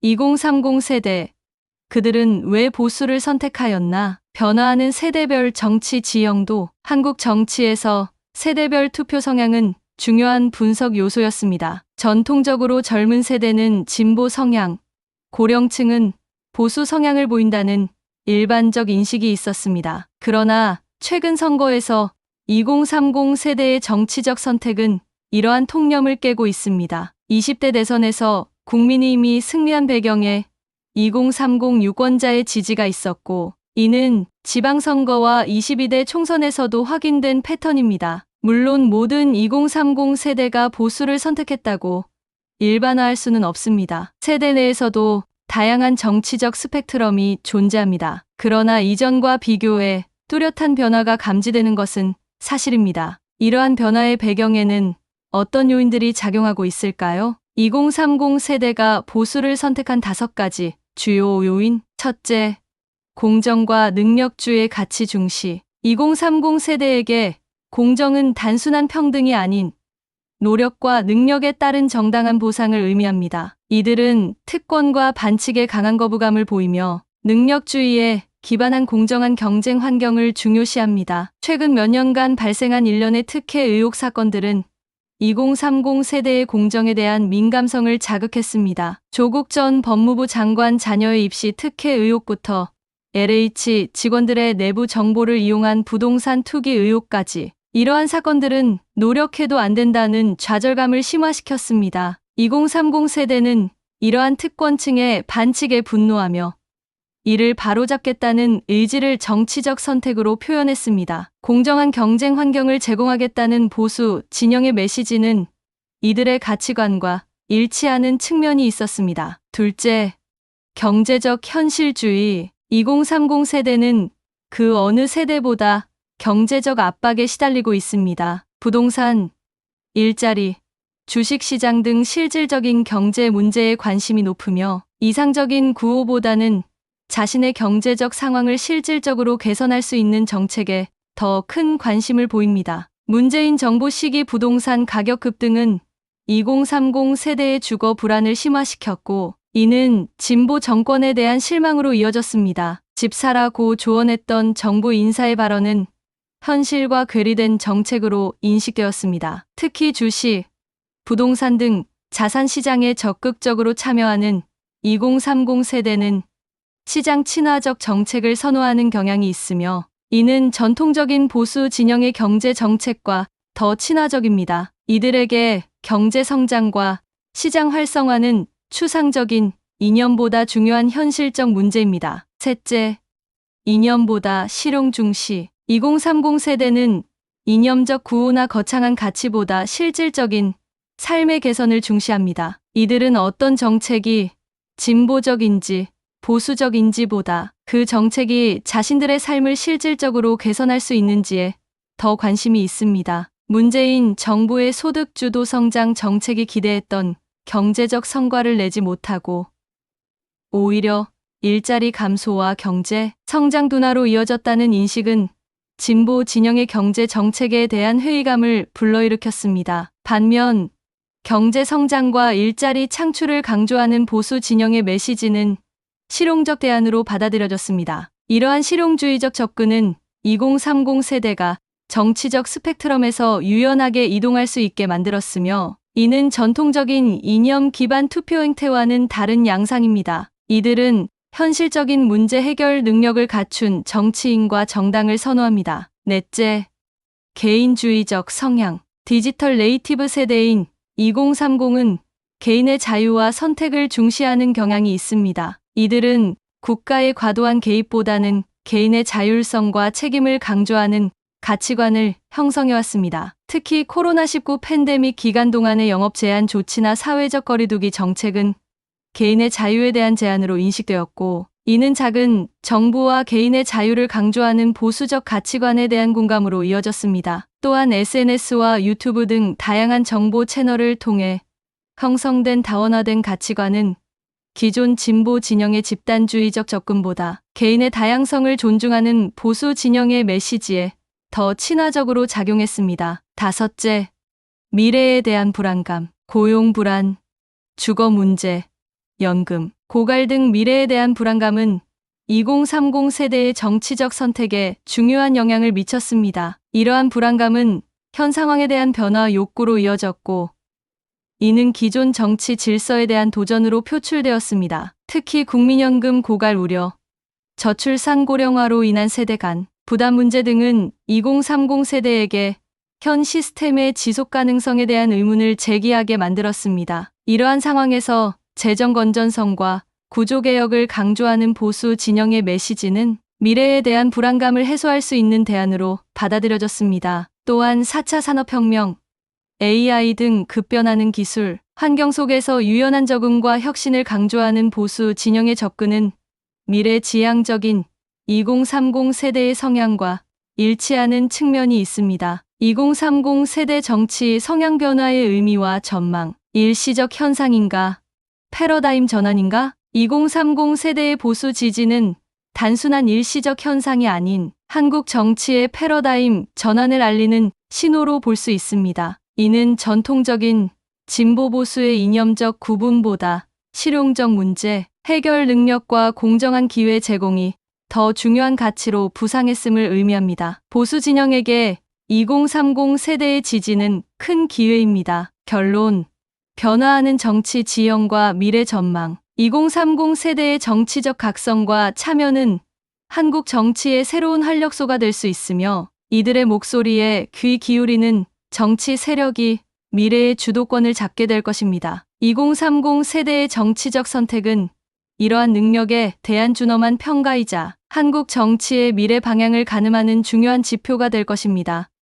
2030 세대. 그들은 왜 보수를 선택하였나? 변화하는 세대별 정치 지형도. 한국 정치에서 세대별 투표 성향은 중요한 분석 요소였습니다. 전통적으로 젊은 세대는 진보 성향, 고령층은 보수 성향을 보인다는 일반적 인식이 있었습니다. 그러나 최근 선거에서 2030 세대의 정치적 선택은 이러한 통념을 깨고 있습니다. 20대 대선에서 국민의힘이 승리한 배경에 2030 유권자의 지지가 있었고, 이는 지방선거와 22대 총선에서도 확인된 패턴입니다. 물론 모든 2030 세대가 보수를 선택했다고 일반화할 수는 없습니다. 세대 내에서도 다양한 정치적 스펙트럼이 존재합니다. 그러나 이전과 비교해 뚜렷한 변화가 감지되는 것은 사실입니다. 이러한 변화의 배경에는 어떤 요인들이 작용하고 있을까요? 2030 세대가 보수를 선택한 5가지 주요 요인. 첫째, 공정과 능력주의 가치 중시. 2030 세대에게 공정은 단순한 평등이 아닌 노력과 능력에 따른 정당한 보상을 의미합니다. 이들은 특권과 반칙에 강한 거부감을 보이며 능력주의에 기반한 공정한 경쟁 환경을 중요시합니다. 최근 몇 년간 발생한 일련의 특혜 의혹 사건들은 2030 세대의 공정에 대한 민감성을 자극했습니다. 조국 전 법무부 장관 자녀의 입시 특혜 의혹부터 LH 직원들의 내부 정보를 이용한 부동산 투기 의혹까지, 이러한 사건들은 노력해도 안 된다는 좌절감을 심화시켰습니다. 2030 세대는 이러한 특권층의 반칙에 분노하며 이를 바로잡겠다는 의지를 정치적 선택으로 표현했습니다. 공정한 경쟁 환경을 제공하겠다는 보수 진영의 메시지는 이들의 가치관과 일치하는 측면이 있었습니다. 둘째, 경제적 현실주의. 2030 세대는 그 어느 세대보다 경제적 압박에 시달리고 있습니다. 부동산, 일자리, 주식시장 등 실질적인 경제 문제에 관심이 높으며 이상적인 구호보다는 자신의 경제적 상황을 실질적으로 개선할 수 있는 정책에 더 큰 관심을 보입니다. 문재인 정부 시기 부동산 가격 급등은 2030 세대의 주거 불안을 심화시켰고, 이는 진보 정권에 대한 실망으로 이어졌습니다. 집 사라고 조언했던 정부 인사의 발언은 현실과 괴리된 정책으로 인식되었습니다. 특히 주식, 부동산 등 자산 시장에 적극적으로 참여하는 2030 세대는 시장 친화적 정책을 선호하는 경향이 있으며, 이는 전통적인 보수 진영의 경제 정책과 더 친화적입니다. 이들에게 경제 성장과 시장 활성화는 추상적인 이념보다 중요한 현실적 문제입니다. 셋째, 이념보다 실용 중시. 2030 세대는 이념적 구호나 거창한 가치보다 실질적인 삶의 개선을 중시합니다. 이들은 어떤 정책이 진보적인지 보수적인지보다 그 정책이 자신들의 삶을 실질적으로 개선할 수 있는지에 더 관심이 있습니다. 문재인 정부의 소득주도 성장 정책이 기대했던 경제적 성과를 내지 못하고 오히려 일자리 감소와 경제 성장 둔화로 이어졌다는 인식은 진보 진영의 경제 정책에 대한 회의감을 불러일으켰습니다. 반면 경제 성장과 일자리 창출을 강조하는 보수 진영의 메시지는 실용적 대안으로 받아들여졌습니다. 이러한 실용주의적 접근은 2030 세대가 정치적 스펙트럼에서 유연하게 이동할 수 있게 만들었으며, 이는 전통적인 이념 기반 투표 행태와는 다른 양상입니다. 이들은 현실적인 문제 해결 능력을 갖춘 정치인과 정당을 선호합니다. 넷째, 개인주의적 성향. 디지털 네이티브 세대인 2030은 개인의 자유와 선택을 중시하는 경향이 있습니다. 이들은 국가의 과도한 개입보다는 개인의 자율성과 책임을 강조하는 가치관을 형성해왔습니다. 특히 코로나19 팬데믹 기간 동안의 영업 제한 조치나 사회적 거리두기 정책은 개인의 자유에 대한 제한으로 인식되었고, 이는 작은 정부와 개인의 자유를 강조하는 보수적 가치관에 대한 공감으로 이어졌습니다. 또한 SNS와 유튜브 등 다양한 정보 채널을 통해 형성된 다원화된 가치관은 기존 진보 진영의 집단주의적 접근보다 개인의 다양성을 존중하는 보수 진영의 메시지에 더 친화적으로 작용했습니다. 다섯째, 미래에 대한 불안감. 고용 불안, 주거 문제, 연금, 고갈 등 미래에 대한 불안감은 2030 세대의 정치적 선택에 중요한 영향을 미쳤습니다. 이러한 불안감은 현 상황에 대한 변화 욕구로 이어졌고, 이는 기존 정치 질서에 대한 도전으로 표출되었습니다. 특히 국민연금 고갈 우려, 저출산 고령화로 인한 세대 간 부담 문제 등은 2030 세대에게 현 시스템의 지속 가능성에 대한 의문을 제기하게 만들었습니다. 이러한 상황에서 재정 건전성과 구조개혁을 강조하는 보수 진영의 메시지는 미래에 대한 불안감을 해소할 수 있는 대안으로 받아들여졌습니다. 또한 4차 산업혁명, AI 등 급변하는 기술, 환경 속에서 유연한 적응과 혁신을 강조하는 보수 진영의 접근은 미래지향적인 2030 세대의 성향과 일치하는 측면이 있습니다. 2030 세대 정치 성향 변화의 의미와 전망, 일시적 현상인가? 패러다임 전환인가? 2030 세대의 보수 지지는 단순한 일시적 현상이 아닌 한국 정치의 패러다임 전환을 알리는 신호로 볼 수 있습니다. 이는 전통적인 진보 보수의 이념적 구분보다 실용적 문제, 해결 능력과 공정한 기회 제공이 더 중요한 가치로 부상했음을 의미합니다. 보수 진영에게 2030 세대의 지지는 큰 기회입니다. 결론, 변화하는 정치 지형과 미래 전망. 2030 세대의 정치적 각성과 참여는 한국 정치의 새로운 활력소가 될 수 있으며, 이들의 목소리에 귀 기울이는 정치 세력이 미래의 주도권을 잡게 될 것입니다. 2030 세대의 정치적 선택은 이러한 능력에 대한 준엄한 평가이자 한국 정치의 미래 방향을 가늠하는 중요한 지표가 될 것입니다.